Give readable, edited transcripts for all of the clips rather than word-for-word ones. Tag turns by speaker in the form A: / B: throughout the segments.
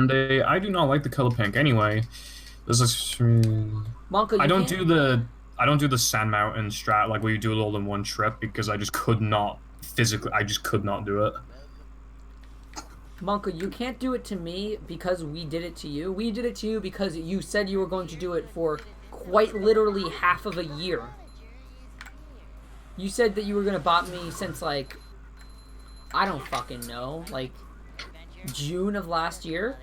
A: Monday. I do not like the color pink. Anyway, this is.
B: Monka,
A: I
B: you
A: don't
B: can't.
A: do the I don't do the Sand Mountain strat like where you do it all in one trip because I just could not physically. I just could not do it.
B: Monka, you can't do it to me because we did it to you. We did it to you because you said you were going to do it for quite literally half of a year. You said that you were going to bot me since, like, I don't fucking know, like, June of last year.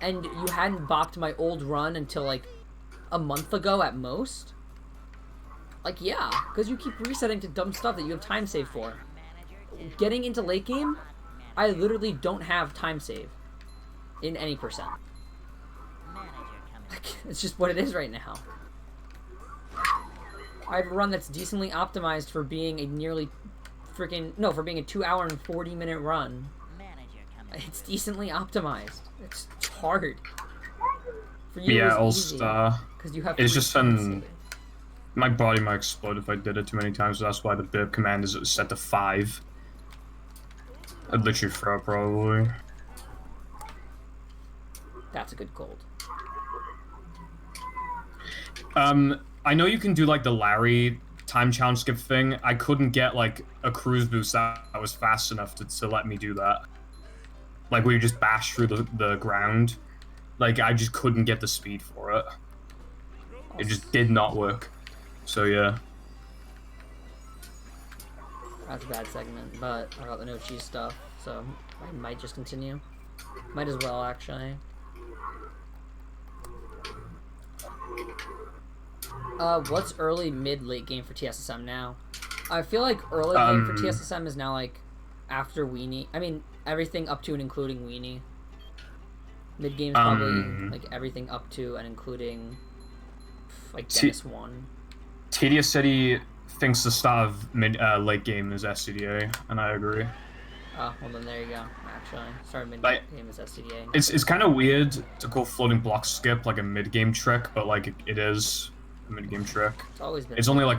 B: And you hadn't bopped my old run until, like, a month ago at most. Like, yeah, because you keep resetting to dumb stuff that you have time save for. Getting into late game, I literally don't have time save in any percent. Like, it's just what it is right now. I have a run that's decently optimized for being a nearly freaking... No, for being a 2 hour and 40 minute run. It's decently optimized. It's hard. For you,
A: Yeah,
B: it's easy. Because you have
A: it's just my body might explode if I did it too many times, so that's why the bib command is set to 5. I'd literally throw up probably.
B: That's a good cold.
A: I know you can do like the Larry time challenge skip thing. I couldn't get like a cruise boost that was fast enough to let me do that. Like where you just bash through the ground. Like I just couldn't get the speed for it. It just did not work. So yeah.
B: That's a bad segment, but I got the no cheese stuff, so I might just continue. Might as well, actually. What's early, mid, late game for TSSM now? I feel like early game for TSSM is now, like, after Weenie. I mean, everything up to and including Weenie. Mid game's probably, like, everything up to and including, like, Dennis 1.
A: Tedious City thinks the start of late game is SCDA, and I agree.
B: Oh, well then there you go, actually. Start mid game is SCDA.
A: It's kind of weird to call floating block skip like a mid game trick, but like it is a mid game trick.
B: It's always been.
A: It's only like,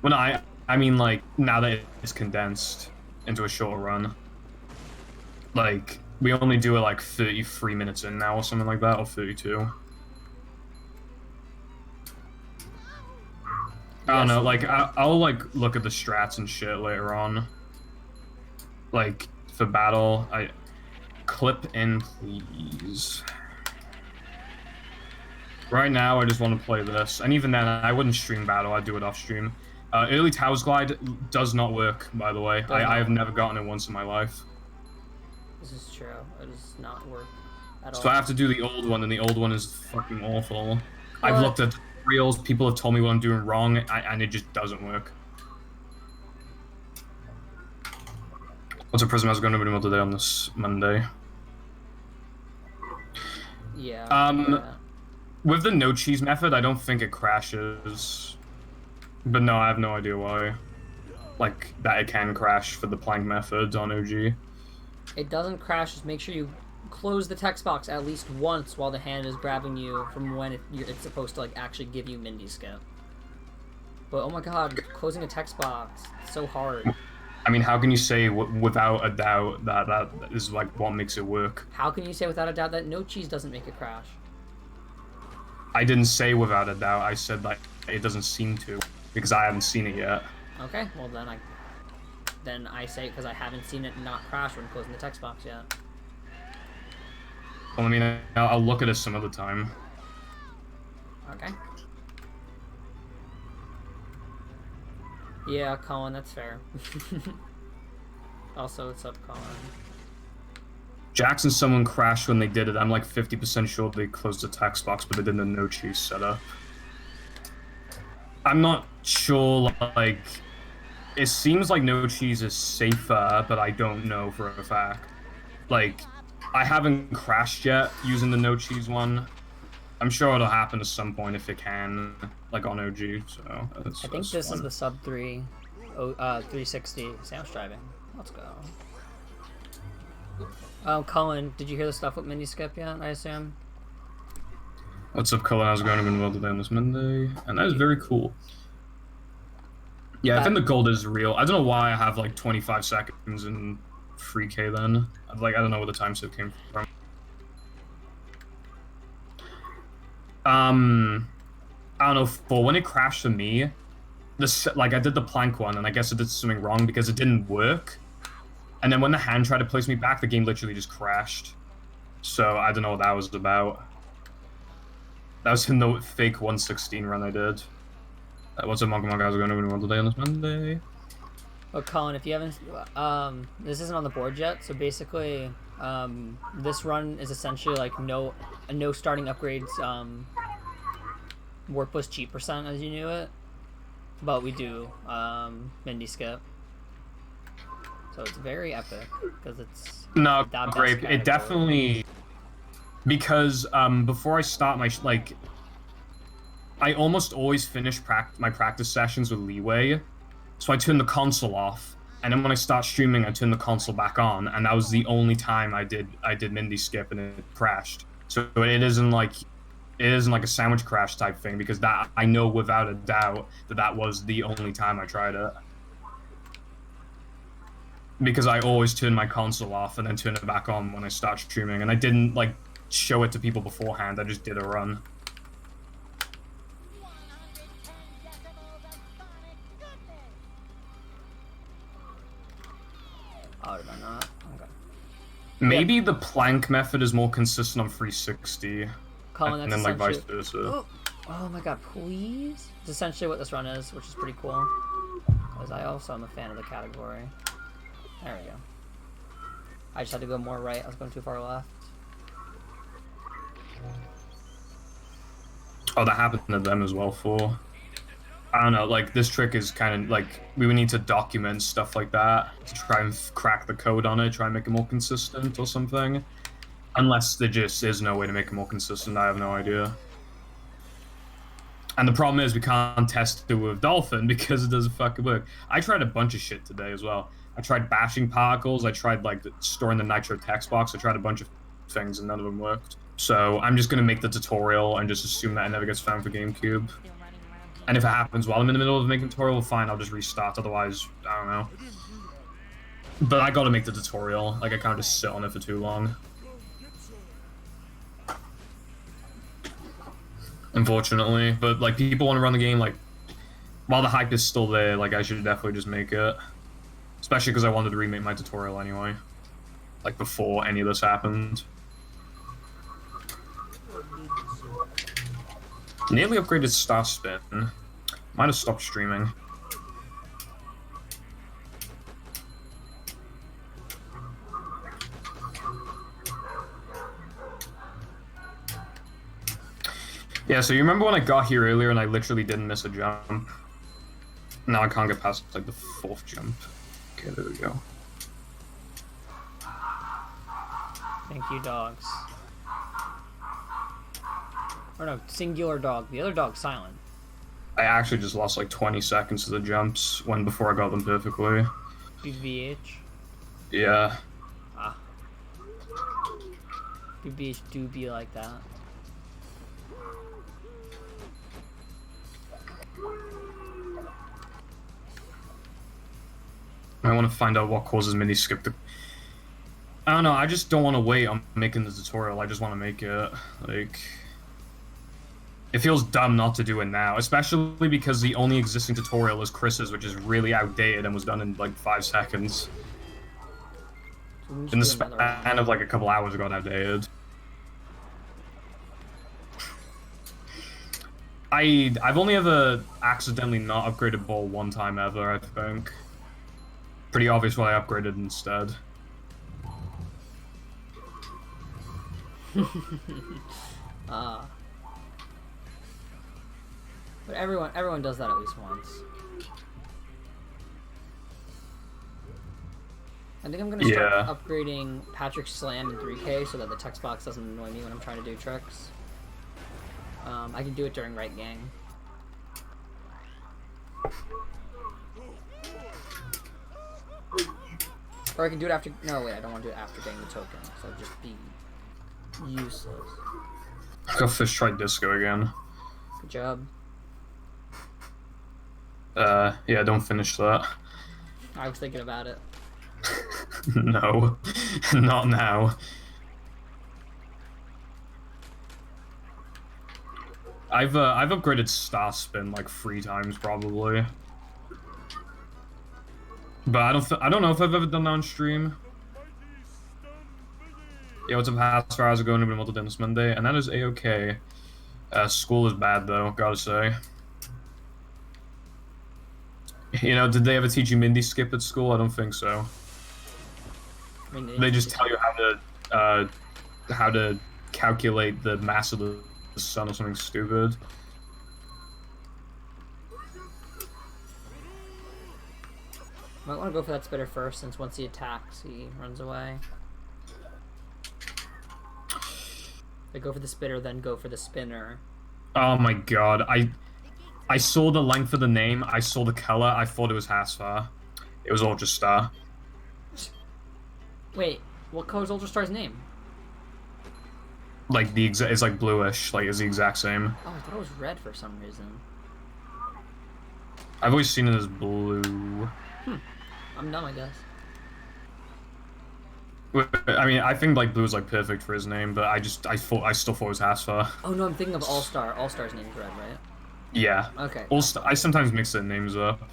A: well, no, I mean like now that it's condensed into a shorter run. Like we only do it like 33 minutes in now or something like that, or 32. I don't know, like, I'll, like, look at the strats and shit later on. Like, for battle, clip in, please. Right now, I just want to play this. And even then, I wouldn't stream battle, I'd do it off stream. Early Towers Glide does not work, by the way. I have never gotten it once in my life.
B: This is true. It does not work at all.
A: So I have to do the old one, and the old one is fucking awful. What? I've looked at reels, people have told me what I'm doing wrong, and it just doesn't work. What's a Prism has going to be today on this Monday?
B: Yeah.
A: With the no cheese method, I don't think it crashes. But no, I have no idea why. Like, that it can crash for the plank method on OG.
B: It doesn't crash, just make sure you close the text box at least once while the hand is grabbing you from when it's supposed to like actually give you Mindy skip. But oh my god, closing a text box, it's so hard.
A: I mean, how can you say without a doubt that that is like what makes it work?
B: How can you say without a doubt that no cheese doesn't make it crash?
A: I didn't say without a doubt, I said like it doesn't seem to, because I haven't seen it yet.
B: Okay, well then I say it because I haven't seen it not crash when closing the text box yet.
A: Well, I mean, I'll look at it some other time.
B: Okay. Yeah, Colin, that's fair. Also, what's up, Colin?
A: Jackson, someone crashed when they did it. I'm like 50% sure they closed the text box, but they did the no cheese setup. I'm not sure, like... It seems like no cheese is safer, but I don't know for a fact. Like... I haven't crashed yet using the no cheese one. I'm sure it'll happen at some point if it can, like on OG. So
B: I think this is the sub 360 sandwich driving. Let's go. Colin, did you hear the stuff with mini skip yet? I assume.
A: What's up, Colin? How's it going? I've been well today on this Monday, and that is very cool. Yeah, I think the gold is real. I don't know why I have like 25 seconds and 3K then. Like, I don't know where the time skip came from. I don't know, for when it crashed for me, like, I did the plank one, and I guess I did something wrong because it didn't work. And then when the hand tried to place me back, the game literally just crashed. So, I don't know what that was about. That was in the fake 116 run I did. What's up, Monkey Monk? How's it going? Everyone today on this Monday?
B: Well, Colin, if you haven't, this isn't on the board yet. So basically, this run is essentially like no starting upgrades, warp plus cheat percent as you knew it, but we do Mindy skip. So it's very epic because it's
A: no great. It definitely because before I start my I almost always finish my practice sessions with leeway. So I turn the console off, and then when I start streaming, I turn the console back on, and that was the only time I did Mindy skip, and it crashed. So it isn't like a sandwich crash type thing, because that I know without a doubt that was the only time I tried it. Because I always turn my console off and then turn it back on when I start streaming, and I didn't like show it to people beforehand. I just did a run.
B: Oh, did I not? Okay.
A: Maybe the plank method is more consistent on 360.
B: Colin,
A: and then like vice versa.
B: Oh my god, please! It's essentially what this run is, which is pretty cool. Because I also am a fan of the category. There we go. I just had to go more right. I was going too far left.
A: Oh, that happened to them as well, for... I don't know, like, this trick is kind of, like, we would need to document stuff like that to try and crack the code on it, try and make it more consistent or something. Unless there just is no way to make it more consistent, I have no idea. And the problem is we can't test it with Dolphin because it doesn't fucking work. I tried a bunch of shit today as well. I tried bashing particles, I tried, like, storing the nitro text box, I tried a bunch of things and none of them worked. So I'm just gonna make the tutorial and just assume that it never gets found for GameCube. And if it happens while I'm in the middle of making a tutorial, fine, I'll just restart, otherwise, I don't know. But I gotta make the tutorial, like I can't just sit on it for too long. Unfortunately, but like people want to run the game, like, while the hype is still there, like I should definitely just make it. Especially because I wanted to remake my tutorial anyway. Like before any of this happened. Nearly upgraded Star Spin. Might have stopped streaming. Yeah, so you remember when I got here earlier and I literally didn't miss a jump? Now I can't get past like the 4th jump. Okay, there we go.
B: Thank you, dogs. Or no, singular dog. The other dog's silent.
A: I actually just lost like 20 seconds to the jumps before I got them perfectly.
B: BBH?
A: Yeah.
B: Ah. BBH do be like that.
A: I want to find out what causes mini skip the... I don't know, I just don't want to wait on making the tutorial, I just want to make it, like... It feels dumb not to do it now, especially because the only existing tutorial is Chris's, which is really outdated and was done in like 5 seconds. In the span of like a couple hours ago, outdated. I've only ever accidentally not upgraded ball one time ever, I think. Pretty obvious why I upgraded instead.
B: But everyone does that at least once. I think I'm gonna start upgrading Patrick's Slam in 3K so that the text box doesn't annoy me when I'm trying to do tricks. I can do it during right gang. Or I can do it after... No, wait, I don't want to do it after getting the token, so it'll just be useless.
A: Go fish try disco again.
B: Good job.
A: Yeah, don't finish that.
B: I was thinking about it.
A: No, not now. I've upgraded Star Spin like 3 times probably, but I don't know if I've ever done that on stream. Yeah, what's up, Hasper? How's it going? I've been multiple this Monday, and that is a-okay. School is bad though, gotta say. You know, did they ever teach you Mindy skip at school? I don't think so.
B: I mean,
A: They just tell you how to calculate the mass of the sun or something stupid.
B: Might want to go for that spitter first, since once he attacks, he runs away. They go for the spitter, then go for the spinner.
A: Oh my god, I saw the length of the name, I saw the color, I thought it was Hasfar. It was Ultra Star.
B: Wait, what color is Ultra Star's name?
A: Like it's like bluish, like it's the exact same.
B: Oh, I thought it was red for some reason.
A: I've always seen it as blue.
B: I'm dumb, I guess.
A: I mean, I think like blue is like perfect for his name, but I still thought it was Hasfar.
B: Oh no, I'm thinking of All Star. All Star's name is red, right?
A: Yeah.
B: Okay.
A: I sometimes mix the names up.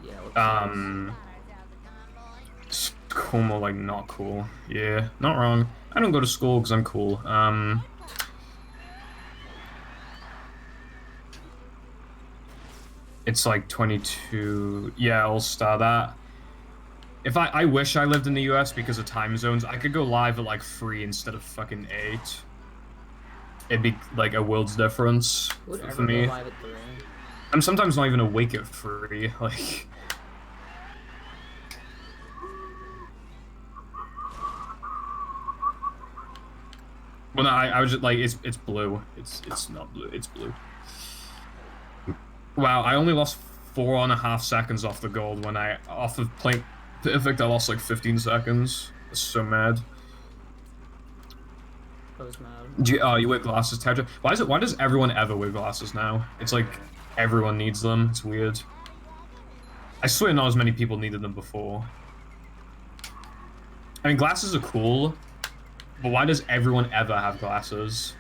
B: Yeah.
A: Cool, more like not cool. Yeah, not wrong. I don't go to school because I'm cool. It's like 22. Yeah, All Star that. If I wish I lived in the US because of time zones, I could go live at like 3 instead of fucking 8. It'd be like a world's difference for me.
B: Go live at 3?
A: I'm sometimes not even awake at 3. Like. Well, no, I was just like, it's blue. It's not blue. It's blue. Wow, I only lost 4.5 seconds off the gold when off of playing perfect. I lost like 15 seconds. That's so mad.
B: I was mad.
A: You wear glasses, Tadra? Why does everyone ever wear glasses now? It's like everyone needs them. It's weird. I swear not as many people needed them before. I mean, glasses are cool, but why does everyone ever have glasses?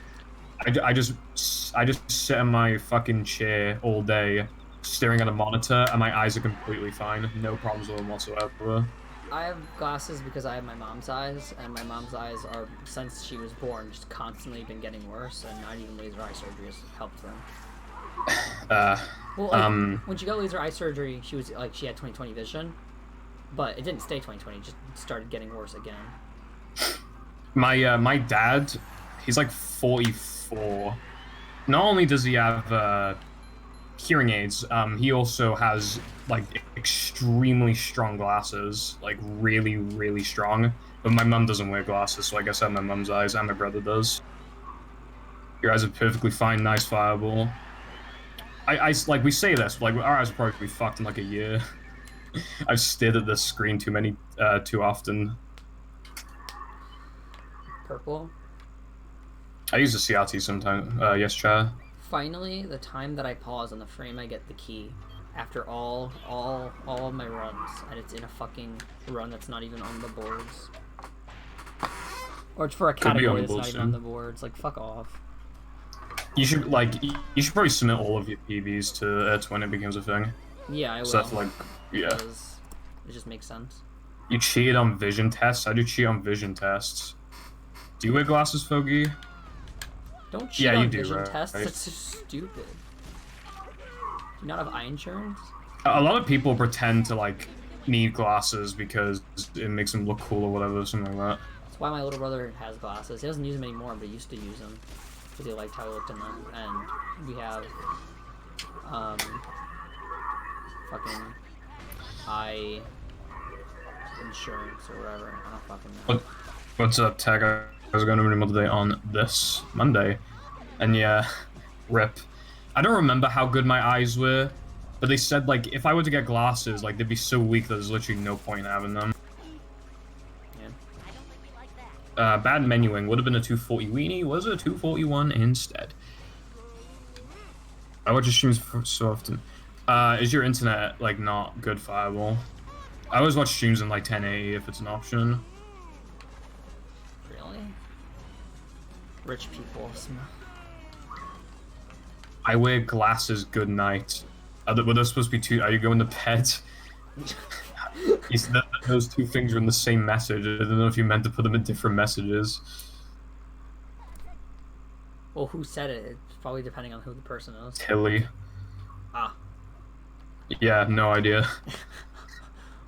A: I just sit in my fucking chair all day, staring at a monitor, and my eyes are completely fine. No problems with them whatsoever.
B: I have glasses because I have my mom's eyes, and my mom's eyes are, since she was born, just constantly been getting worse, and not even laser eye surgery has helped them. Well, like, when she got laser eye surgery, she was like, she had 20/20 vision, but it didn't stay 20/20, it just started getting worse again.
A: My dad, he's like 44. Not only does he have hearing aids, he also has like extremely strong glasses, like really, really strong. But my mum doesn't wear glasses, so I guess I have my mum's eyes, and my brother does. Your eyes are perfectly fine, nice fireball. I like, we say this, but like our eyes will probably be fucked in like a year. I've stared at this screen too often.
B: Purple.
A: I use the CRT sometimes. Yes, Chad.
B: Finally, the time that I pause on the frame, I get the key. After all of my runs, and it's in a fucking run that's not even on the boards. Or it's for a category that's not even on the boards. Like, fuck off.
A: You should probably submit all of your PBs to it when it becomes a thing.
B: Yeah, I will.
A: So that's like, yeah.
B: Because it just makes sense.
A: You cheated on vision tests? I do cheat on vision tests. Do you wear glasses, Foggy?
B: Don't cheat on vision tests. That's so stupid. Do you not have eye insurance?
A: A lot of people pretend to like need glasses because it makes them look cool or whatever, something like that.
B: That's why my little brother has glasses. He doesn't use them anymore, but he used to use them because he liked how he looked in them. And we have fucking eye insurance or whatever. I don't fucking know.
A: What's up, Tag? I was going to be today on this Monday, and yeah, rip. I don't remember how good my eyes were, but they said like if I were to get glasses, like they'd be so weak that there's literally no point in having them. Yeah. Bad menuing would have been a 240 weenie. Was it a 241 instead? I watch your streams so often. Is your internet like not good, Fireball? I always watch streams in like 1080 if it's an option.
B: Really? Rich people.
A: I wear glasses. Good night. Were those supposed to be two? Are you going to bed? Those two things are in the same message. I don't know if you meant to put them in different messages.
B: Well, who said it? It's probably depending on who the person is.
A: Tilly.
B: Ah.
A: Yeah, no idea.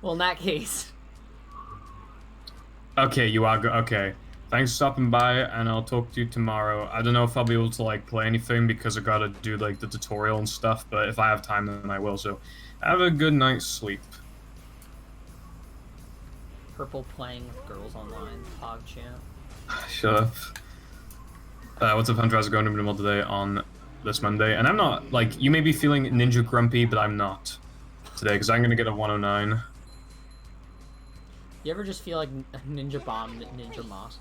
B: Well, in that case.
A: Okay, you are okay. Thanks for stopping by, and I'll talk to you tomorrow. I don't know if I'll be able to like play anything because I gotta do like the tutorial and stuff, but if I have time, then I will. So, have a good night's sleep.
B: Purple playing with girls online. Pog champ.
A: Shut up. What's up, Hunter? How's it going to minimal today on this Monday? And I'm not like you may be feeling ninja grumpy, but I'm not today because I'm gonna get a 109.
B: You ever just feel like a ninja bomb, ninja moss?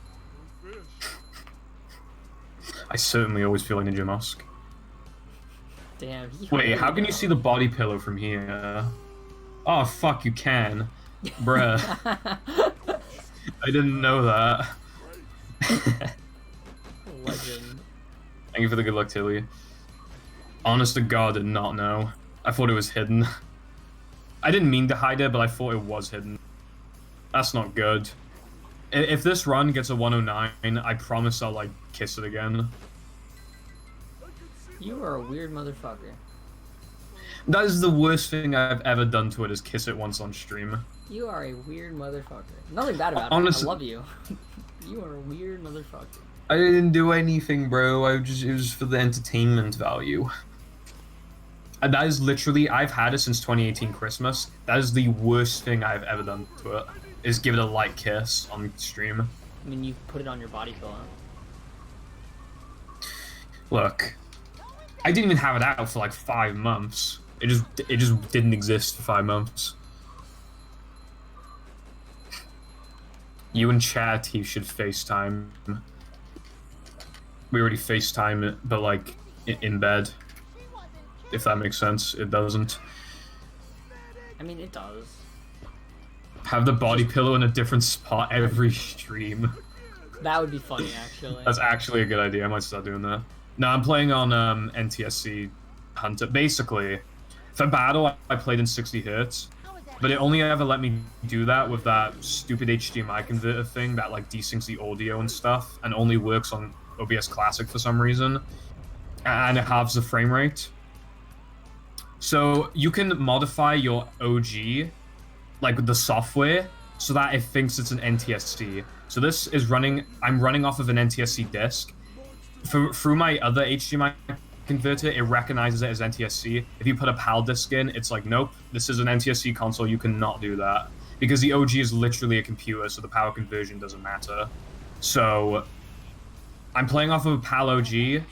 A: I certainly always feel like Ninja Musk.
B: Damn.
A: Wait, how can you see the body pillow from here? Oh, fuck, you can. Bruh. I didn't know that.
B: Legend.
A: Thank you for the good luck, Tilly. Honest to God, did not know. I thought it was hidden. I didn't mean to hide it, but I thought it was hidden. That's not good. If this run gets a 109, I promise I'll, like, kiss it again.
B: You are a weird motherfucker.
A: That is the worst thing I've ever done to it, is kiss it once on stream.
B: You are a weird motherfucker. Nothing bad about
A: Honestly,
B: it. I love you. You are a weird motherfucker.
A: I didn't do anything, bro. It was for the entertainment value. And that is literally, I've had it since 2018 Christmas. That is the worst thing I've ever done to it, is give it a light kiss on stream.
B: I mean, you put it on your body pillow.
A: Look, I didn't even have it out for like 5 months. It just didn't exist for 5 months. You and chat, he should FaceTime. We already FaceTime it, but like in bed. If that makes sense, it doesn't.
B: I mean, it does.
A: Have the body pillow in a different spot every stream.
B: That would be funny, actually.
A: That's actually a good idea. I might start doing that. No, I'm playing on NTSC Hunter. Basically, for battle, I played in 60 Hz, but it only ever let me do that with that stupid HDMI converter thing that like desyncs the audio and stuff, and only works on OBS Classic for some reason, and it halves the frame rate. So you can modify your OG, like the software, so that it thinks it's an NTSC. So this is running, I'm running off of an NTSC disk. Through my other HDMI converter, it recognizes it as NTSC. If you put a PAL disk in, it's like, nope, this is an NTSC console, you cannot do that. Because the OG is literally a computer, so the power conversion doesn't matter. So, I'm playing off of a PAL OG,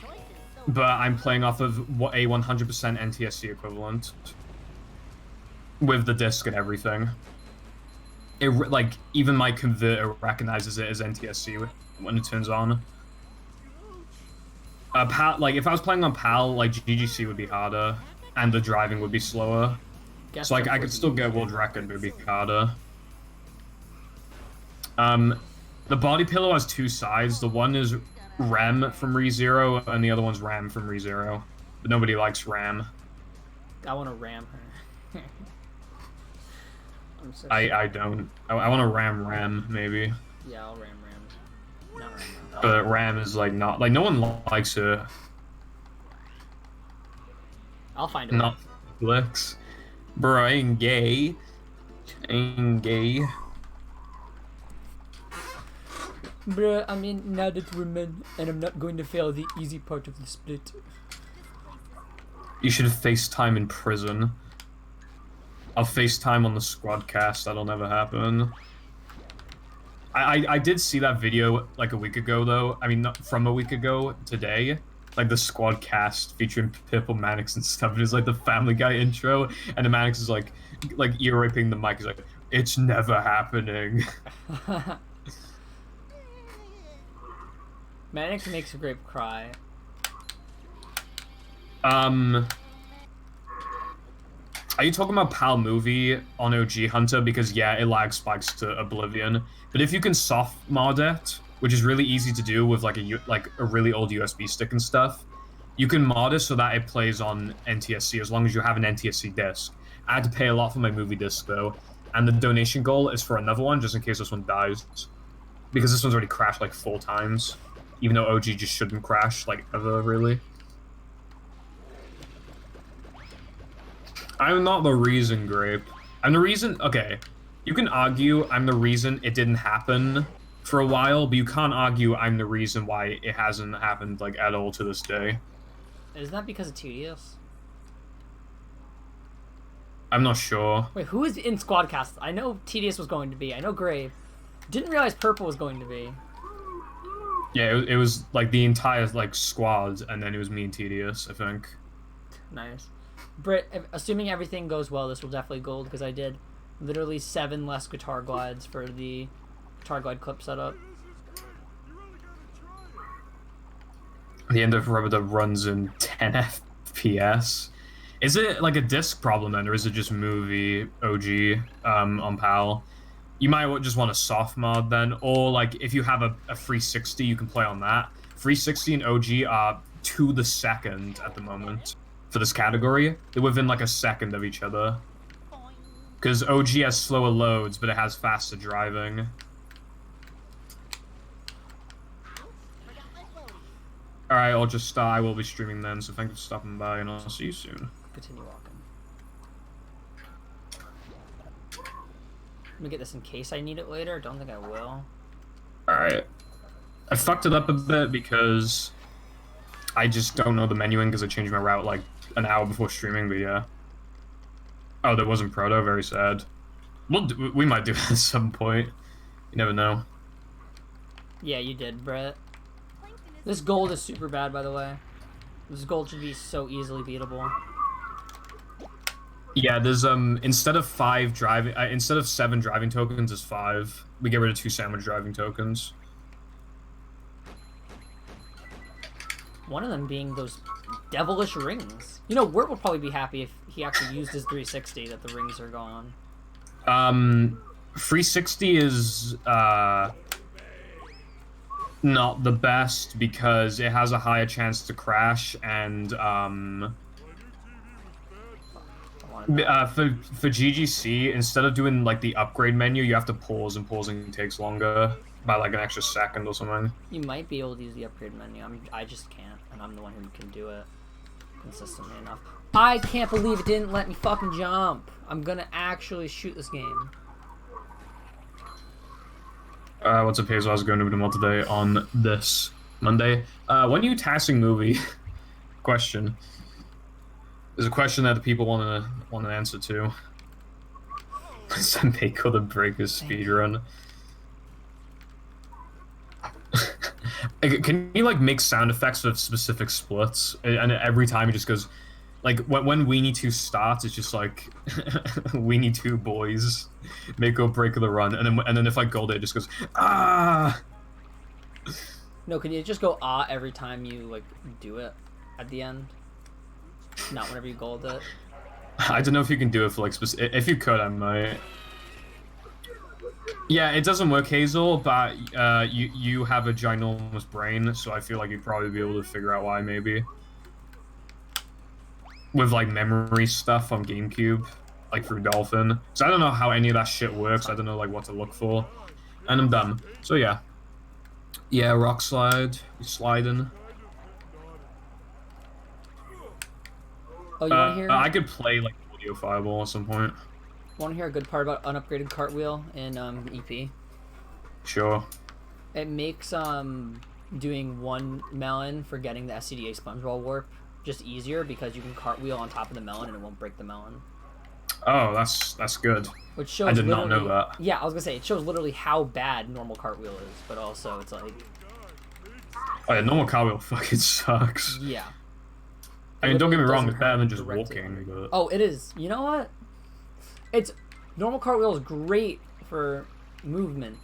A: but I'm playing off of a 100% NTSC equivalent. With the disc and everything. It, like, even my converter recognizes it as NTSC when it turns on. PAL, like, if I was playing on PAL, like, GGC would be harder, and the driving would be slower.
B: Guess
A: So, like, I could still get world record, but it'd be harder. The body pillow has 2 sides. The one is Rem from ReZero, and the other one's Ram from ReZero. But nobody likes Ram.
B: I want to ram her.
A: I don't. I want to Ram, maybe.
B: Yeah, I'll ram. Not ram.
A: But Ram is, like, not... Like, no one likes her.
B: I'll find her.
A: Not Flex. Bro, I ain't gay. Ain't gay.
B: Bruh, I mean, now that we're men, and I'm not going to fail the easy part of the split.
A: You should FaceTime in prison. I'll FaceTime on the Squadcast, that'll never happen. I did see that video, like, a week ago, though. I mean, not from a week ago, today. Like, the Squadcast featuring Pipple, Mannix, and stuff. It is, like, the Family Guy intro, and the Mannix is, like ear-raping the mic. He's like, it's never happening.
B: Mannix makes a grape cry.
A: Are you talking about PAL movie on OG Hunter? Because yeah, it lag spikes to oblivion. But if you can soft mod it, which is really easy to do with like a really old USB stick and stuff, you can mod it so that it plays on NTSC as long as you have an NTSC disc. I had to pay a lot for my movie disc though, and the donation goal is for another one just in case this one dies, because this one's already crashed like 4 times, even though OG just shouldn't crash like ever really. I'm not the reason, Grape. I'm the reason. Okay, you can argue I'm the reason it didn't happen for a while, but you can't argue I'm the reason why it hasn't happened like at all to this day.
B: Isn't that because of TDS?
A: I'm not sure.
B: Wait, who is in Squadcast? I know TDS was going to be. I know Grave. Didn't realize Purple was going to be.
A: Yeah, it was like the entire like squad, and then it was me and TDS, I think.
B: Nice. Britt, assuming everything goes well, this will definitely gold because I did literally 7 less guitar glides for the guitar glide clip setup.
A: The end of Rubber Dub runs in 10 FPS. Is it like a disc problem then, or is it just movie OG on PAL? You might just want a soft mod then, or like if you have a 360, you can play on that. 360 and OG are to the second at the moment for this category. They're within like a second of each other. Because OG has slower loads, but it has faster driving. Alright, I'll just I will be streaming then, so thank you for stopping by, and I'll see you soon.
B: Continue walking. Let me get this in case I need it later. Don't think I will.
A: Alright. I fucked it up a bit because I just don't know the menuing because I changed my route like an hour before streaming, but yeah. Oh, there wasn't proto, very sad. We might do it at some point. You never know.
B: Yeah, you did, Brett. This gold is super bad, by the way. This gold should be so easily beatable.
A: Yeah, there's instead of 7 driving tokens, it's 5. We get rid of 2 sandwich driving tokens.
B: One of them being those devilish rings. You know, Wirt would probably be happy if he actually used his 360 that the rings are gone.
A: 360 is not the best because it has a higher chance to crash, and for GGC, instead of doing like the upgrade menu, you have to pause, and pausing takes longer by like an extra second or something.
B: You might be able to use the upgrade menu. I just can't, and I'm the one who can do it consistently enough. I can't believe it didn't let me fucking jump. I'm gonna actually shoot this game.
A: What's up, Hazel? I was going to do today on this Monday. When are you taxing movie? Question. There's a question that the people want an answer to. Senpeko the Breakers speedrun. Can you like make sound effects with specific splits? And every time it just goes, like when Weenie 2 starts, it's just like Weenie 2 boys make or break of the run, and then if like Gold it just goes ah.
B: No, can you just go ah every time you like do it at the end? Not whenever you gold it.
A: I don't know if you can do it for like if you could, I might. Yeah, it doesn't work, Hazel, but you have a ginormous brain, so I feel like you'd probably be able to figure out why, maybe. With like memory stuff on GameCube, like through Dolphin. So I don't know how any of that shit works. I don't know like what to look for, and I'm dumb. So yeah, rock slide, sliding.
B: Oh, you want to hear?
A: I could play like Audio Fireball at some point.
B: Want to hear a good part about unupgraded cartwheel in EP?
A: Sure.
B: It makes doing 1 melon for getting the SCDA SpongeBob warp just easier because you can cartwheel on top of the melon and it won't break the melon.
A: Oh, that's good.
B: Which shows
A: I did not know that.
B: Yeah, I was gonna say it shows literally how bad normal cartwheel is, but also it's like.
A: Oh yeah, normal cartwheel fucking sucks.
B: Yeah.
A: I mean, don't get me wrong, it's better than just walking. But...
B: Oh, it is. You know what? It's normal cartwheel is great for movement.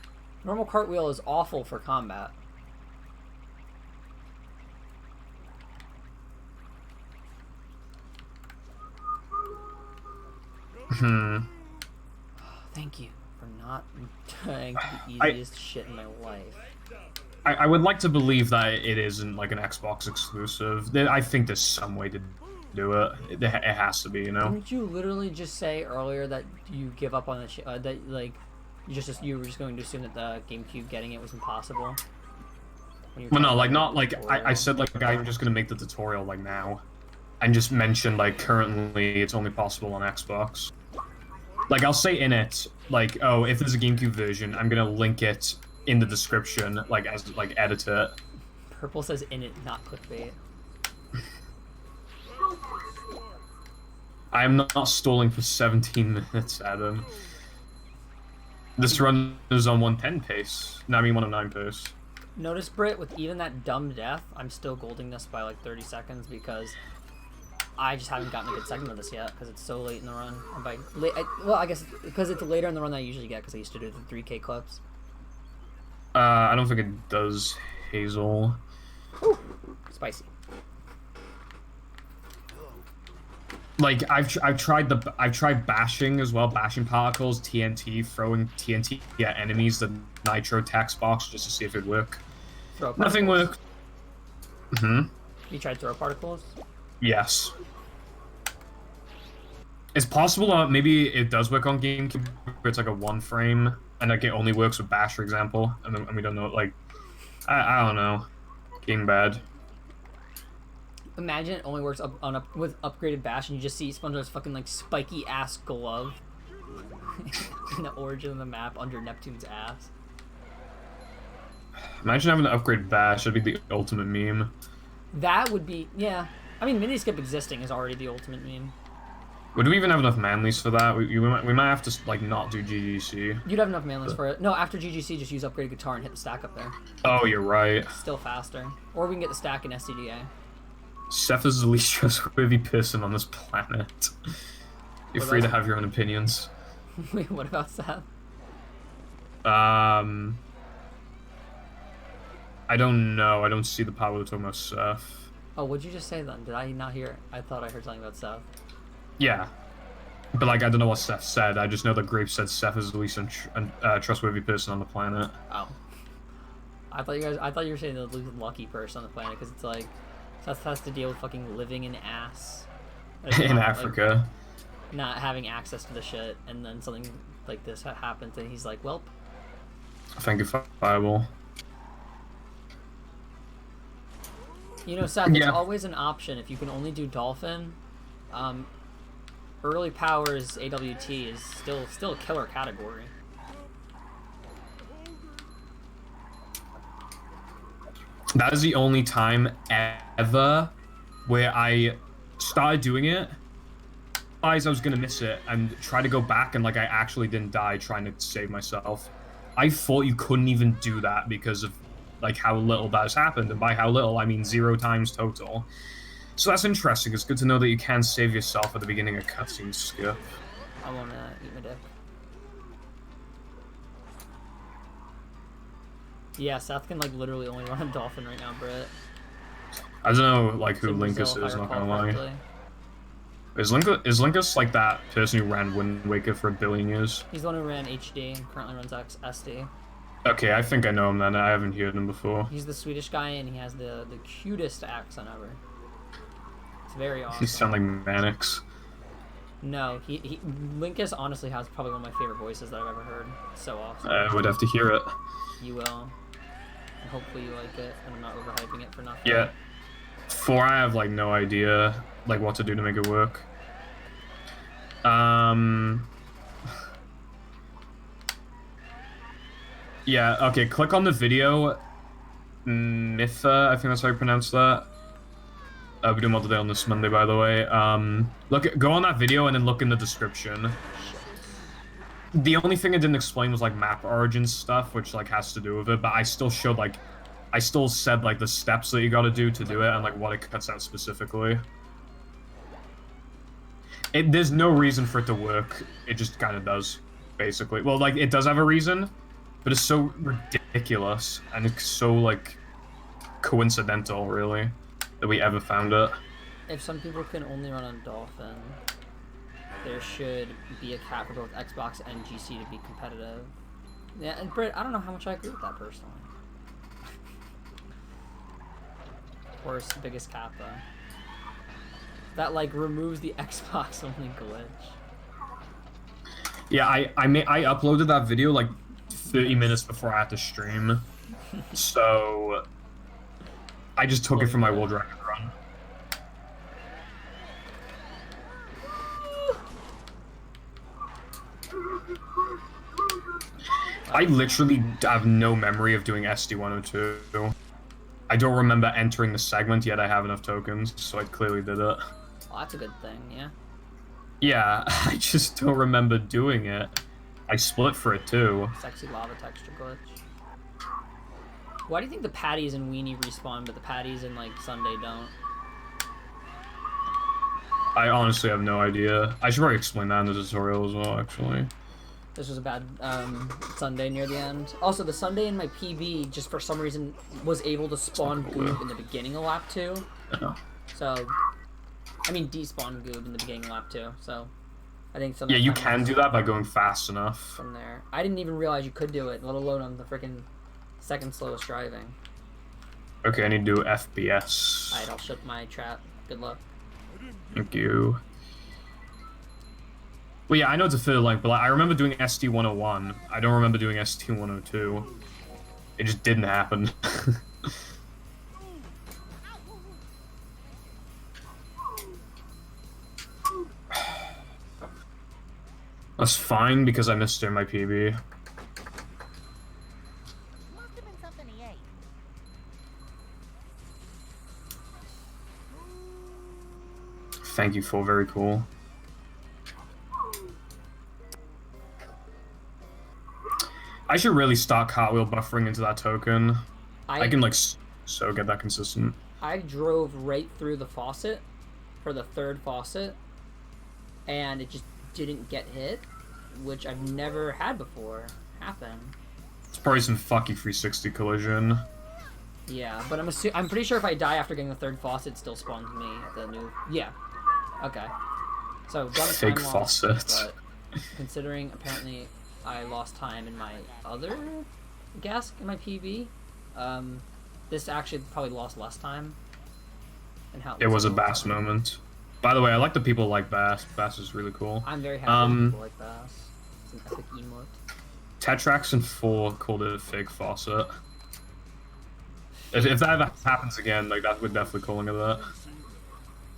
B: Normal cartwheel is awful for combat.
A: Hmm.
B: Thank you for not trying the easiest shit in my life.
A: I would like to believe that it isn't like an Xbox exclusive. I think there's some way to do it. It has to be, you know.
B: Didn't you literally just say earlier that you give up on the that like you were just going to assume that the GameCube getting it was impossible?
A: Well, no, like not like I said like I'm just gonna make the tutorial like now, and just mention like currently it's only possible on Xbox. Like I'll say in it like, oh, if there's a GameCube version, I'm gonna link it in the description, like as like edit it.
B: Purple says in it, not clickbait.
A: I am not stalling for 17 minutes, Adam. This run is on 110 pace. No, I mean 109 pace.
B: Notice, Britt, with even that dumb death, I'm still golding this by like 30 seconds because I just haven't gotten a good segment of this yet because it's so late in the run. And well, I guess because it's later in the run than I usually get because I used to do the 3K clips.
A: I don't think it does, Hazel.
B: Ooh, spicy.
A: Like I've tried bashing as well, bashing particles, TNT, throwing TNT at enemies, the nitro text box just to see if it worked. Nothing worked.
B: You tried throw particles?
A: Yes. It's possible maybe it does work on GameCube, where it's like a one frame, and like it only works with bash, for example, and we don't know. Like, I don't know. Game bad.
B: Imagine it only works with upgraded bash, and you just see SpongeBob's fucking like spiky ass glove in the origin of the map under Neptune's ass.
A: Imagine having an upgrade bash. That'd be the ultimate meme.
B: That would be, yeah. I mean, miniskip existing is already the ultimate meme.
A: Would we even have enough manlies for that? We might have to like not do GGC.
B: You'd have enough manlies for it. No, after GGC, just use upgraded guitar and hit the stack up there.
A: Oh, you're right.
B: Still faster. Or we can get the stack in SCDA.
A: Seth is the least trustworthy person on this planet. You're free to have your own opinions.
B: Wait, what about Seth?
A: I don't know. I don't see the power to talk about Seth.
B: Oh, what'd you just say then? Did I not hear it? I thought I heard something about Seth.
A: Yeah. But, like, I don't know what Seth said. I just know that Grape said Seth is the least trustworthy person on the planet.
B: Oh. I thought you were saying the least lucky person on the planet, because it's like, Seth has to deal with fucking living in ass.
A: In Africa.
B: Like, not having access to the shit, and then something like this happens, and he's like, welp.
A: Thank you, Fireball.
B: You know, Seth, there's always an option. If you can only do Dolphin, early powers AWT is still a killer category.
A: That is the only time ever where I started doing it, realized I was gonna miss it, and try to go back and like I actually didn't die trying to save myself. I thought you couldn't even do that because of like how little that has happened, and by how little I mean 0 times total. So that's interesting. It's good to know that you can save yourself at the beginning of cutscene skip.
B: I wanna eat my dick. Yeah, Seth can like literally only run a Dolphin right now, Britt.
A: I don't know like who Linkus is, not gonna lie. Is Linkus like that person who ran Wind Waker for 1 billion years?
B: He's the one who ran HD and currently runs SD.
A: Okay, I think I know him then. I haven't heard him before.
B: He's the Swedish guy and he has the cutest accent ever. It's very awesome.
A: He sound like Mannix.
B: No, Linkus honestly has probably one of my favorite voices that I've ever heard. So awesome.
A: I would have to hear it.
B: You will. And hopefully you like it, and I'm not overhyping it for nothing.
A: Yeah. 4, I have like no idea like what to do to make it work. Yeah, okay, click on the video. Mitha, I think that's how you pronounce that. We're doing multi-day on this Monday, by the way. Go on that video and then look in the description. The only thing I didn't explain was like map origins stuff, which like has to do with it, but I still showed like, I still said like the steps that you gotta do to do it and like what it cuts out specifically. There's no reason for it to work. It just kind of does, basically. Well, like it does have a reason, but it's so ridiculous and it's so like coincidental, really, that we ever found it.
B: If some people can only run on Dolphin, there should be a cap for both Xbox and GC to be competitive. Yeah, and Britt, I don't know how much I agree with that personally. Worst, biggest cap though. That like removes the Xbox only glitch.
A: Yeah, I uploaded that video like 30 minutes before I had to stream, so I just took it from my world record run. I literally have no memory of doing SD102. I don't remember entering the segment, yet I have enough tokens, so I clearly did it.
B: Well, that's a good thing, yeah.
A: Yeah, I just don't remember doing it. I split for it too.
B: Sexy lava texture glitch. Why do you think the patties in Weenie respawn, but the patties in like Sunday don't?
A: I honestly have no idea. I should probably explain that in the tutorial as well, actually.
B: This was a bad Sunday near the end. Also, the Sunday in my PB, just for some reason, was able to spawn goob in the beginning of lap 2.
A: Yeah.
B: So, I mean, despawn goob in the beginning of lap 2. So, I think something.
A: Yeah, you can do that by going fast enough.
B: From there. I didn't even realize you could do it, let alone on the freaking second slowest driving.
A: Okay, I need to do FPS.
B: Alright, I'll shut my trap. Good luck.
A: Thank you. Well, yeah, I know it's a fiddle length, but like, I remember doing SD101. I don't remember doing ST102. It just didn't happen. That's fine because I missed it in my PB. Thank you, Phil. Very cool. I should really start cartwheel buffering into that token. I can like so get that consistent.
B: I drove right through the faucet for the third faucet, and it just didn't get hit, which I've never had before happen.
A: It's probably some fucky 360 collision.
B: Yeah, but I'm pretty sure if I die after getting the third faucet, it still spawns me at the new. Yeah. Okay. So done
A: Fake
B: time loss,
A: faucet.
B: but considering apparently I lost time in my other gas in my PB, this actually probably lost less time. And how
A: it was a Bass moment. By the way, I like that people like Bass. Bass is really cool.
B: I'm very happy that people like Bass. It's an epic emote.
A: Tetrax and 4 called it a fake faucet. If that ever happens again, like that, we're definitely calling it that.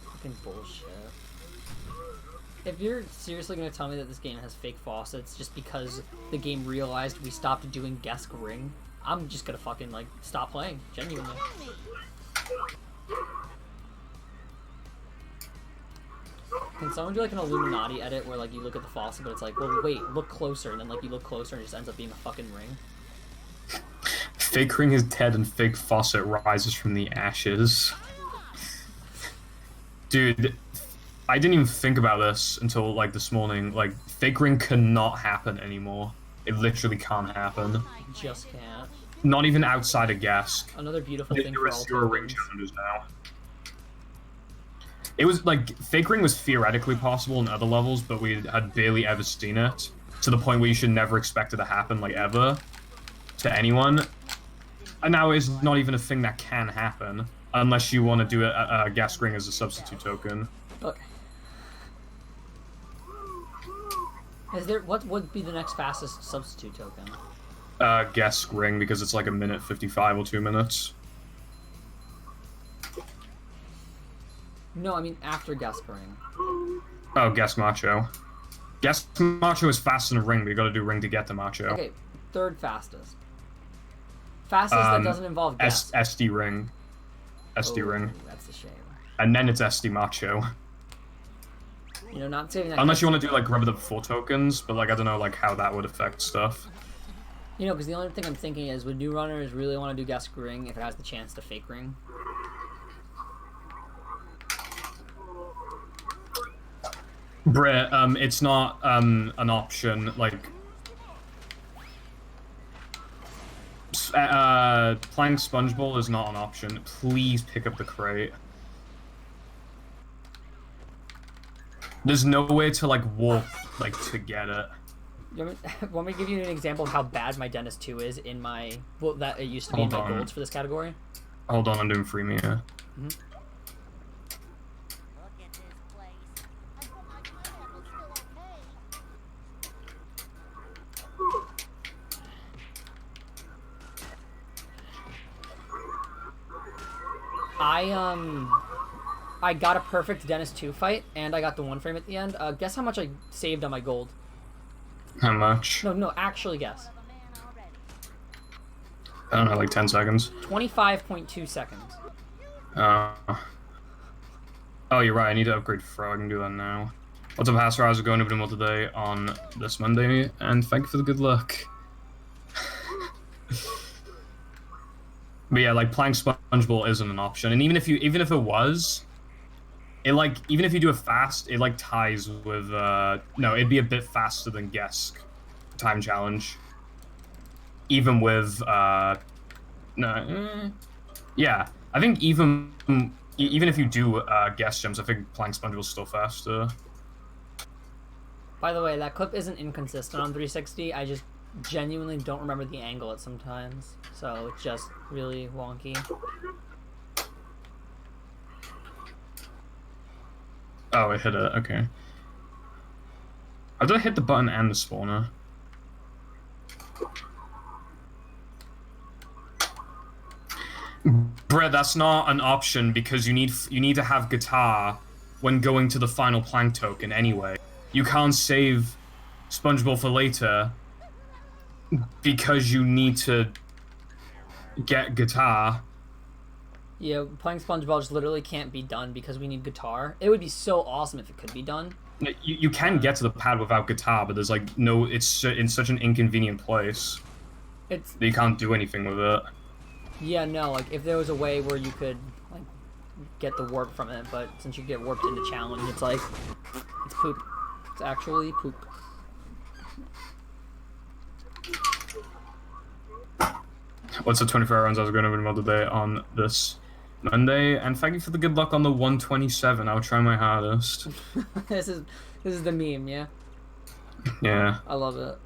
B: Fucking bullshit. If you're seriously gonna tell me that this game has fake faucets just because the game realized we stopped doing guess ring, I'm just gonna fucking like stop playing, genuinely. Can someone do like an Illuminati edit where like you look at the faucet but it's like, well wait, look closer, and then like you look closer and it just ends up being a fucking ring?
A: Fake ring is dead and fake faucet rises from the ashes. Dude, I didn't even think about this until like this morning. Like, fake ring cannot happen anymore. It literally can't happen.
B: Just can't.
A: Not even outside of Gask.
B: Another beautiful thing for all
A: zero ring challenges now. It was like fake ring was theoretically possible in other levels, but we had barely ever seen it to the point where you should never expect it to happen, like ever, to anyone. And now it's not even a thing that can happen unless you want to do a gas ring as a substitute token.
B: But is there what would be the next fastest substitute token?
A: Gas ring, because it's like 1:55 or 2 minutes.
B: No, I mean after gas ring.
A: Oh, gas macho. Gas macho is faster than ring, but you gotta do ring to get to macho.
B: Okay, third fastest. Fastest that doesn't involve gas.
A: SD ring. SD ring.
B: That's a shame.
A: And then it's SD macho.
B: You know, not saving that.
A: Unless you want to do like rubber the 4 tokens, but like I don't know like how that would affect stuff.
B: You know, because the only thing I'm thinking is, would new runners really want to do gas ring if it has the chance to fake ring?
A: Brett, it's not an option. Like, playing SpongeBob is not an option. Please pick up the crate. There's no way to like warp like to get it.
B: Want me to give you an example of how bad my Dentist 2 is in my well that it used to be
A: Hold
B: in my
A: on.
B: golds for this category?
A: Hold on, I'm doing free Mia.
B: I got a perfect Dentist 2 fight, and I got the 1 frame at the end. Guess how much I saved on my gold?
A: How much?
B: No, actually guess.
A: I don't know, like 10 seconds.
B: 25.2 seconds.
A: Oh, you're right. I need to upgrade Frog. I can do that now. What's up, Hasser? How's it going? I've been well today on this Monday, and thank you for the good luck. But yeah, like playing SpongeBob isn't an option, and even if it was, it like even if you do it fast, it like ties with no, it'd be a bit faster than Guess time challenge. Even with yeah, I think even if you do Guess jumps, I think playing SpongeBob is still faster.
B: By the way, that clip isn't inconsistent on 360. I just genuinely don't remember the angle at sometimes, so it's just really wonky.
A: Oh, it hit it. Okay. How did I hit the button and the spawner? Brett, that's not an option because you need to have guitar when going to the final plank token anyway. You can't save SpongeBob for later because you need to get guitar.
B: Yeah, playing SpongeBob just literally can't be done because we need guitar. It would be so awesome if it could be done.
A: You can get to the pad without guitar, but there's like no. It's in such an inconvenient place. That you can't do anything with it.
B: Yeah, no. Like if there was a way where you could like get the warp from it, but since you get warped into challenge, it's like it's poop. It's actually poop.
A: What's the 24-hour runs I was going to be today on this Monday? And thank you for the good luck on the 127. I'll try my hardest.
B: This is the meme, yeah.
A: Yeah.
B: I love it.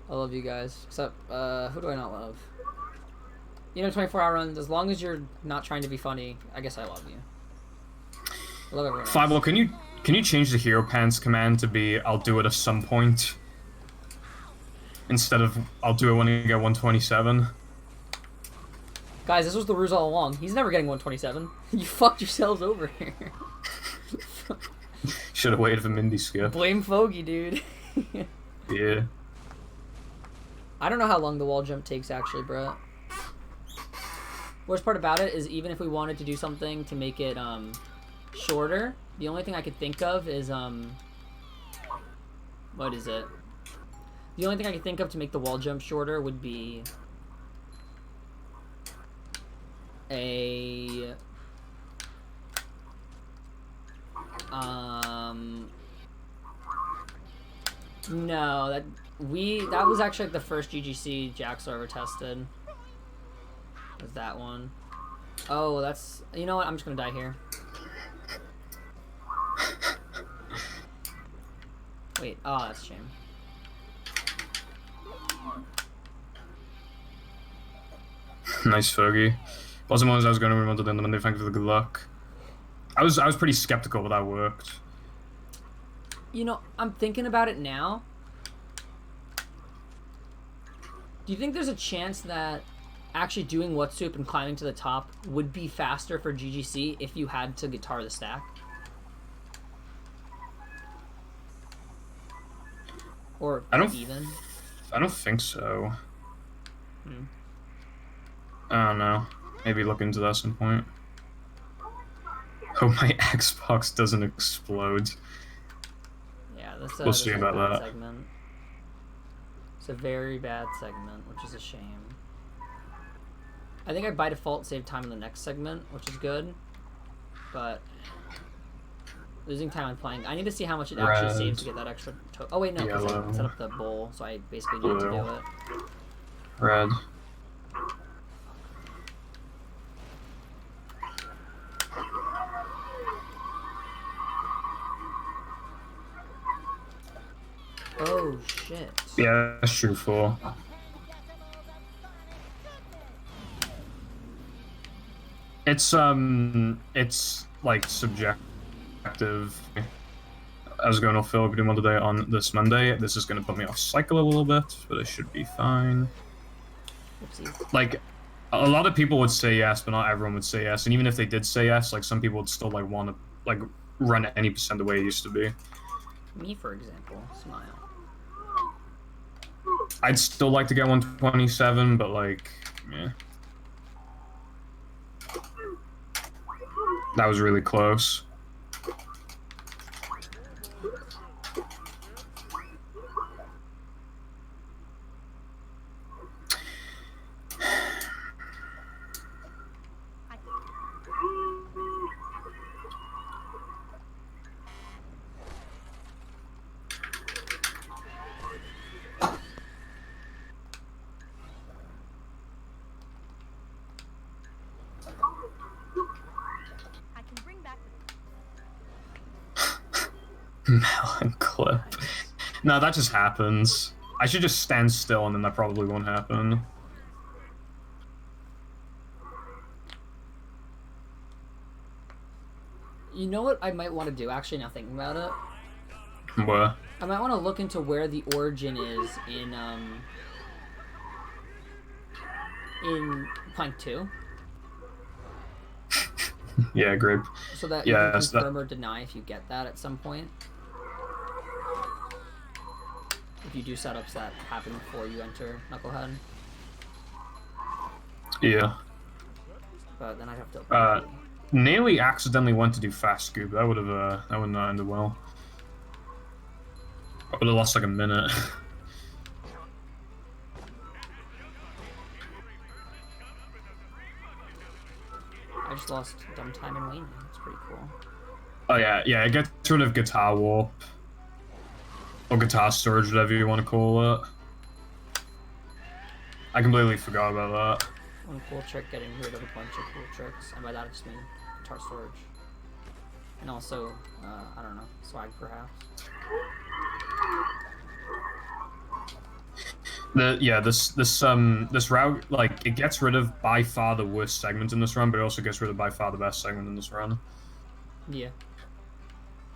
B: I love you guys. Except, who do I not love? You know, 24-hour runs. As long as you're not trying to be funny, I guess I love you. I love everyone else.
A: Five, can you change the hero pants command to be I'll do it at some point instead of I'll do it when you get 127?
B: Guys, this was the ruse all along. He's never getting 127. You fucked yourselves over here.
A: Should have waited for Mindy skip.
B: Blame Foggy, dude.
A: Yeah.
B: I don't know how long the wall jump takes, actually, bro. Worst part about it is even if we wanted to do something to make it shorter, the only thing I could think of is what is it? The only thing I could think of to make the wall jump shorter would be a no, that was actually like the first GGC Jax ever tested. Was that one? Oh, that's, you know what? I'm just gonna die here. Wait, oh, that's a shame.
A: Nice Foggy. Wasn't one I was going to remember the Monday. Thank you for the good luck. I was pretty skeptical that that worked.
B: You know, I'm thinking about it now. Do you think there's a chance that actually doing What Soup and climbing to the top would be faster for GGC if you had to guitar the stack? Or
A: I don't think so. I don't know. Maybe look into that at some point. Hope my Xbox doesn't explode.
B: Yeah,
A: We'll see about that.
B: Segment. It's a very bad segment, which is a shame. I think I by default save time in the next segment, which is good. But losing time on playing. I need to see how much it actually saves to get that extra. Oh wait, no, because I set up the bowl, so I basically need to do it.
A: Red.
B: Oh shit.
A: Yeah, that's true, full. It's like subjective. I was going to fill up one today on this Monday. This is going to put me off cycle a little bit, but it should be fine.
B: Oopsie.
A: Like, a lot of people would say yes, but not everyone would say yes. And even if they did say yes, like some people would still like want to like run at any percent the way it used to be.
B: Me, for example, smile.
A: I'd still like to get 127, but like, yeah. That was really close. Melon clip. No, that just happens. I should just stand still and then that probably won't happen.
B: You know what I might want to do? Actually, now thinking about it.
A: What?
B: I might want to look into where the origin is in Plank 2.
A: Yeah, great.
B: So that you can confirm or deny if you get that at some point. If you do setups that happen before you enter Knucklehead.
A: Yeah.
B: But then I'd have to...
A: Nearly accidentally went to do fast scoop. That would not ended well. I would have lost like a minute.
B: I just lost dumb time in laning. It's pretty cool.
A: Oh yeah, it gets rid of guitar warp. Or guitar storage, whatever you want to call it. I completely forgot about that.
B: One cool trick, getting rid of a bunch of cool tricks. And by that I just mean guitar storage. And also, I don't know, swag perhaps. This route, like, it gets rid of by far the worst segment in this run, but it also gets rid of by far the best segment in this run. Yeah.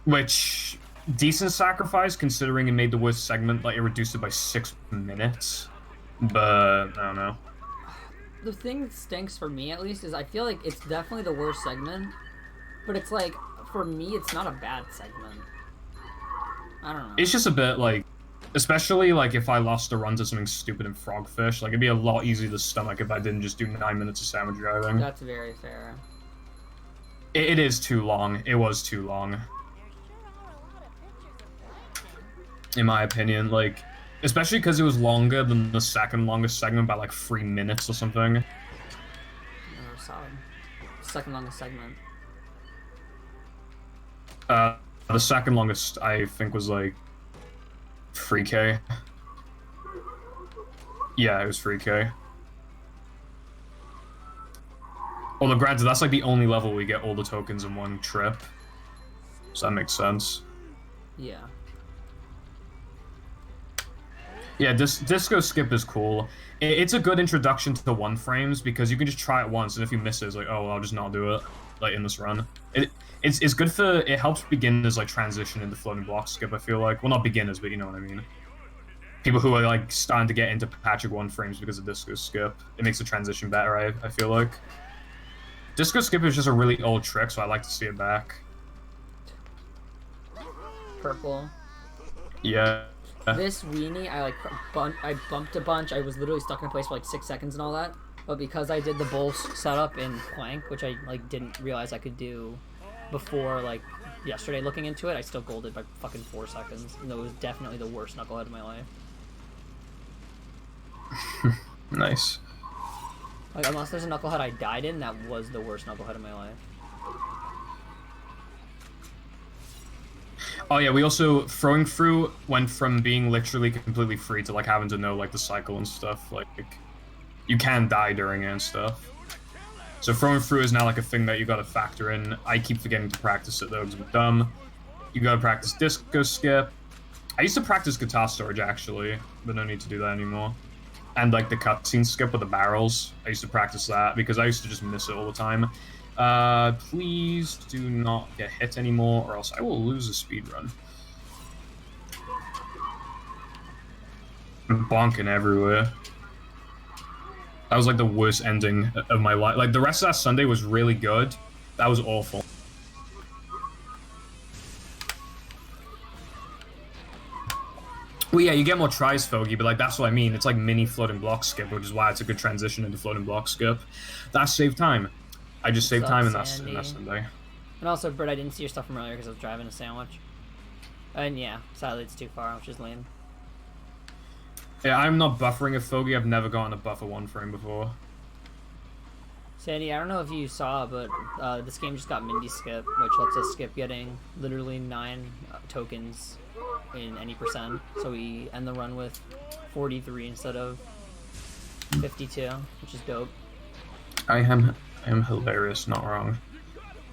B: Which, decent sacrifice considering it made the worst segment, like, it reduced it by 6 minutes. But, I don't know. The thing that stinks for me, at least, is I feel like it's definitely the worst segment, but it's like, for me, it's not a bad segment. I don't know. It's just a bit, like, especially, like, if I lost a run to something stupid in Frogfish, like, it'd be a lot easier to stomach if I didn't just do 9 minutes of sandwich driving. That's very fair. It is too long. It was too long. In my opinion, like, especially because it was longer than the second longest segment by, like, 3 minutes or something. Oh, solid. Second longest segment. The second longest, I think, was, like, 3K. Yeah, it was 3K. Although, granted, that's, like, the only level we get all the tokens in one trip. So that makes sense. Yeah. Yeah, Disco Skip is cool. It's a good introduction to the one frames because you can just try it once, and if you miss it, it's like, oh, well, I'll just not do it, like, in this run. It's good for, it helps beginners, like, transition into floating block skip, I feel like. Well, not beginners, but you know what I mean. People who are, like, starting to get into Patrick one frames because of Disco Skip. It makes the transition better, I feel like. Disco Skip is just a really old trick, so I like to see it back. Purple. Yeah. This weenie, I bumped a bunch. I was literally stuck in place for like 6 seconds and all that. But because I did the bowl setup in Plank, which I like didn't realize I could do before like yesterday looking into it, I still golded by fucking 4 seconds. And it was definitely the worst knucklehead of my life. Nice. Like, unless there's a knucklehead I died in, that was the worst knucklehead of my life. Oh yeah, we also, throwing through went from being literally completely free to like having to know like the cycle and stuff. Like, you can die during it and stuff. So throwing through is now like a thing that you gotta factor in. I keep forgetting to practice it though because I'm dumb. You gotta practice Disco Skip.
A: I used to practice guitar storage, actually, but no need to do that anymore. And, like, the cutscene skip with the barrels. I used to practice that, because I used to just miss it all the time. Please do not get hit anymore, or else I will lose a speed run. I'm bonking everywhere. That was, like, the worst ending of my life. Like, the rest of that Sunday was really good. That was awful. Well, yeah, you get more tries, Foggy, but, like, that's what I mean. It's like mini floating block skip, which is why it's a good transition into floating block skip. That saved time. I just saved time in that Sunday.
B: And also, Britt, I didn't see your stuff from earlier because I was driving a sandwich. And yeah, sadly it's too far, which is lame.
A: Yeah, I'm not buffering a Foggy. I've never gotten a buffer one frame before.
B: Sandy, I don't know if you saw, but this game just got Mindy Skip, which lets us skip getting literally 9 tokens in any percent. So we end the run with 43 instead of 52, which is dope.
A: I am hilarious, not wrong.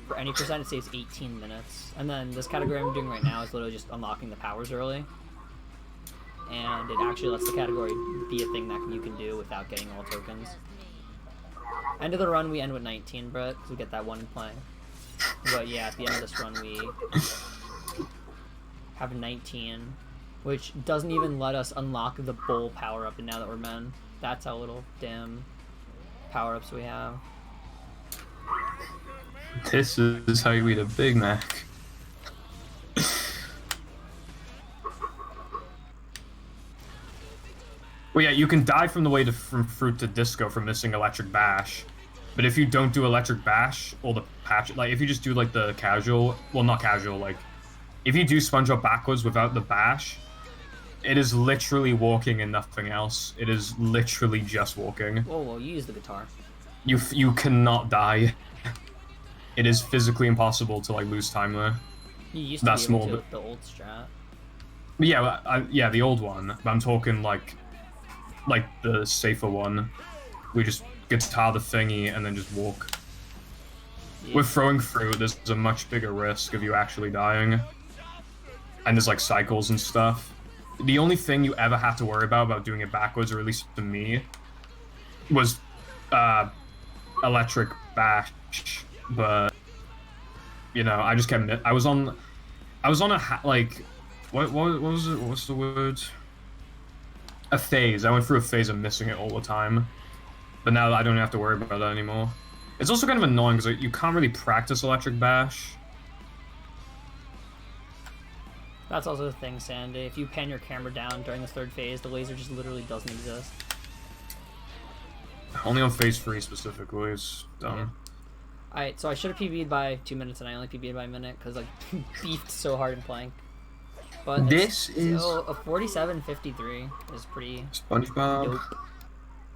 B: For any percent, it saves 18 minutes. And then this category I'm doing right now is literally just unlocking the powers early. And it actually lets the category be a thing that you can do without getting all tokens. End of the run, we end with 19, Brett, because we get that one play. But yeah, at the end of this run, we have 19, which doesn't even let us unlock the bowl power-up, and now that we're men, that's how little damn power-ups we have.
A: This is how you eat a Big Mac. Well, yeah, you can die from the way from Fruit to Disco for missing Electric Bash. But if you don't do Electric Bash, or the patch, like, if you just do, like, the casual, well, not casual, like, if you do SpongeBob backwards without the bash, it is literally walking and nothing else. It is literally just walking.
B: Whoa, you use the guitar.
A: You cannot die. It is physically impossible to, like, lose time there.
B: You used to be able to with the old strat.
A: But yeah, yeah, the old one. But I'm talking, like the safer one. We just guitar the thingy and then just walk. Yeah. With throwing fruit, there's a much bigger risk of you actually dying. And there's, like, cycles and stuff. The only thing you ever had to worry about doing it backwards, or at least to me, was Electric Bash. But, you know, I just kept... I was on a, like... What was it? What's the word? A phase. I went through a phase of missing it all the time. But now I don't have to worry about that anymore. It's also kind of annoying because, like, you can't really practice Electric Bash.
B: That's also the thing, Sandy. If you pan your camera down during the third phase, the laser just literally doesn't exist.
A: Only on phase 3 specifically. It's dumb.
B: Yeah. Alright, so I should have PB'd by 2 minutes and I only PB'd by a minute because I beefed so hard in Plank. But
A: this is...
B: So a 47.53 is pretty...
A: SpongeBob.
B: Dope.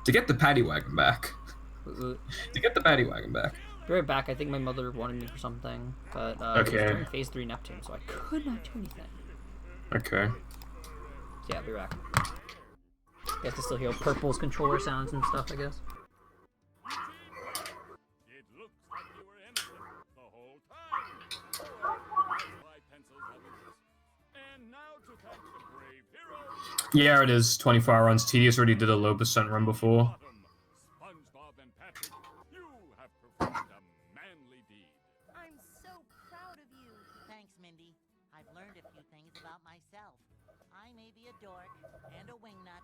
A: To get the paddy wagon back. To get the paddy wagon back.
B: Be right back. I think my mother wanted me for something. But
A: okay.
B: It was during phase 3 Neptune, so I could not do anything.
A: Okay.
B: So yeah, I'll be back. You have to still hear Purple's controller sounds and stuff, I guess.
C: It looks like you were innocent the whole time. Why pencils have this? And now to thank the brave heroes.
A: Yeah, it is 24-hour runs. Tedious already did a low % run before.
C: SpongeBob and Patrick, you have performed a manly deed.
D: I'm so proud of you. Thanks, Mindy. I've learned a few things about myself. I may be a dork and a wingnut.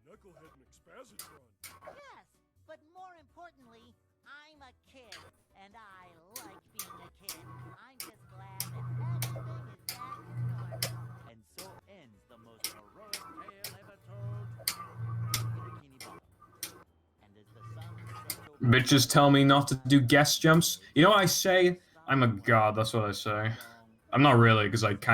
C: Knucklehead McSpazzitron.
D: Yes, but more importantly, I'm a kid, and I like being a kid. I'm just glad that everything is back to normal. And so ends the most heroic tale ever told. Bikini Bottom. And as the sun...
A: Bitches tell me not to do guest jumps. You know what I say? I'm a god, that's what I say. I'm not really, because I kind